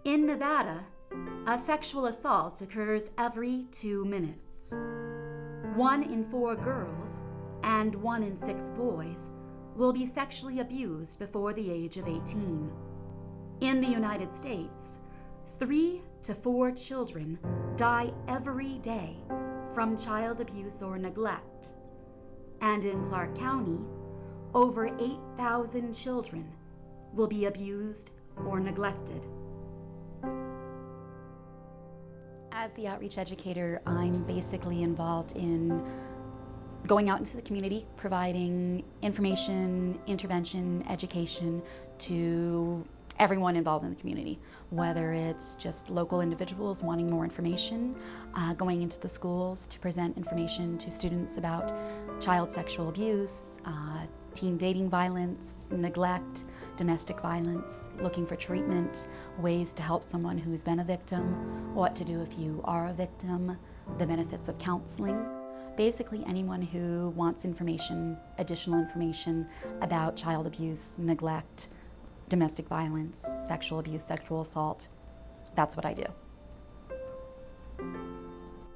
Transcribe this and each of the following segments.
In Nevada, a sexual assault occurs every 2 minutes. 1 in 4 girls and 1 in 6 boys will be sexually abused before the age of 18. In the United States, 3 to 4 children die every day from child abuse or neglect. And in Clark County, over 8,000 children will be abused or neglected. As the outreach educator, I'm basically involved in going out into the community, providing information, intervention, education to everyone involved in the community, whether it's just local individuals wanting more information, going into the schools to present information to students about child sexual abuse, teen dating violence, neglect, domestic violence, looking for treatment, ways to help someone who's been a victim, what to do if you are a victim, the benefits of counseling. Basically anyone who wants information, additional information about child abuse, neglect, domestic violence, sexual abuse, sexual assault, that's what I do.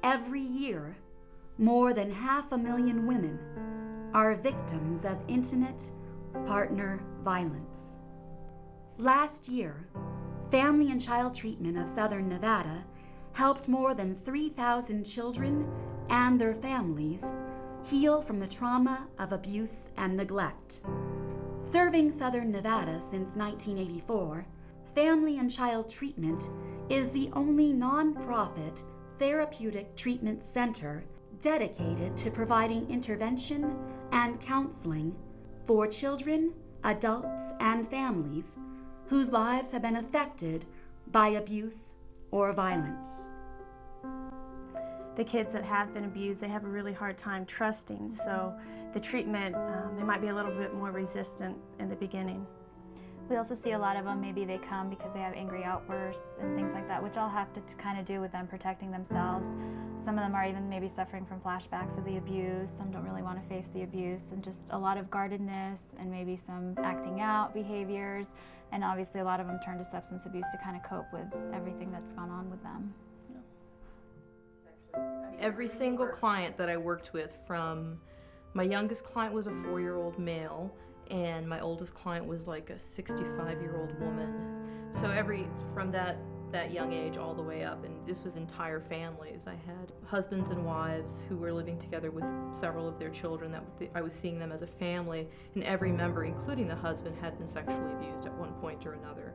Every year, more than 500,000 women are victims of intimate partner violence. Last year, Family and Child Treatment of Southern Nevada helped more than 3,000 children and their families heal from the trauma of abuse and neglect. Serving Southern Nevada since 1984, Family and Child Treatment is the only nonprofit therapeutic treatment center dedicated to providing intervention and counseling for children, adults, and families whose lives have been affected by abuse or violence. The kids that have been abused, they have a really hard time trusting, so the treatment, they might be a little bit more resistant in the beginning. We also see a lot of them, maybe they come because they have angry outbursts and things like that, which all have to kind of do with them protecting themselves. Some of them are even maybe suffering from flashbacks of the abuse. Some don't really want to face the abuse, and just a lot of guardedness and maybe some acting out behaviors. And obviously a lot of them turn to substance abuse to kind of cope with everything that's gone on with them. Every single client that I worked with, from my youngest client was a 4-year-old male, and my oldest client was like a 65-year-old woman. So from that young age all the way up, and this was entire families. I had husbands and wives who were living together with several of their children that I was seeing them as a family, and every member, including the husband, had been sexually abused at one point or another.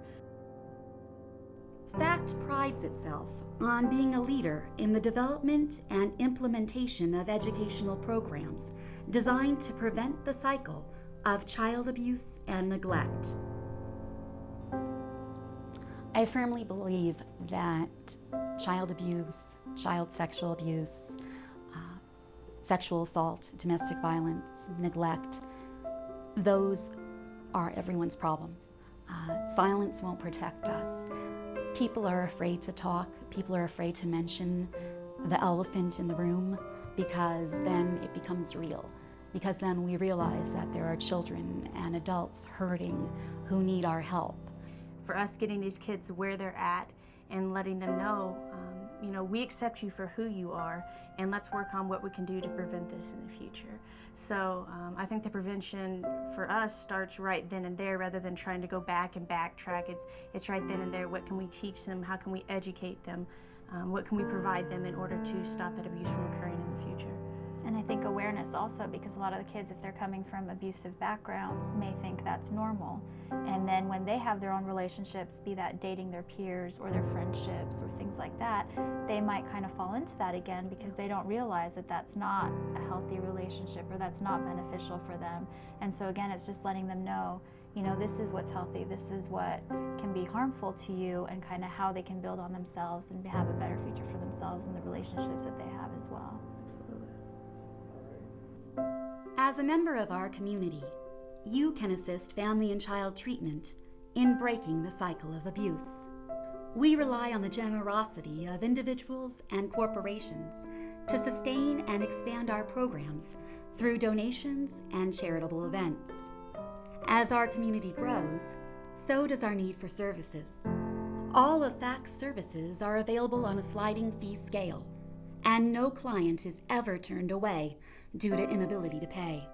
FACT prides itself on being a leader in the development and implementation of educational programs designed to prevent the cycle of child abuse and neglect. I firmly believe that child abuse, child sexual abuse, sexual assault, domestic violence, neglect, those are everyone's problem. Silence won't protect us. People are afraid to talk. People are afraid to mention the elephant in the room, because then it becomes real. Because then we realize that there are children and adults hurting who need our help. For us, getting these kids where they're at and letting them know, we accept you for who you are, and let's work on what we can do to prevent this in the future. So I think the prevention for us starts right then and there, rather than trying to go back and backtrack. It's right then and there. What can we teach them? How can we educate them? What can we provide them in order to stop that abuse from occurring in the future? And I think awareness also, because a lot of the kids, if they're coming from abusive backgrounds, may think that's normal. And then when they have their own relationships, be that dating their peers or their friendships or things like that, they might kind of fall into that again, because they don't realize that that's not a healthy relationship or that's not beneficial for them. And so again, it's just letting them know, this is what's healthy, this is what can be harmful to you, and kind of how they can build on themselves and have a better future for themselves and the relationships that they have as well. As a member of our community, you can assist Family and Child Treatment in breaking the cycle of abuse. We rely on the generosity of individuals and corporations to sustain and expand our programs through donations and charitable events. As our community grows, so does our need for services. All of FACT's services are available on a sliding fee scale, and no client is ever turned away due to inability to pay.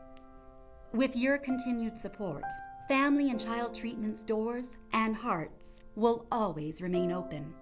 With your continued support, Family and Child Treatment's doors and hearts will always remain open.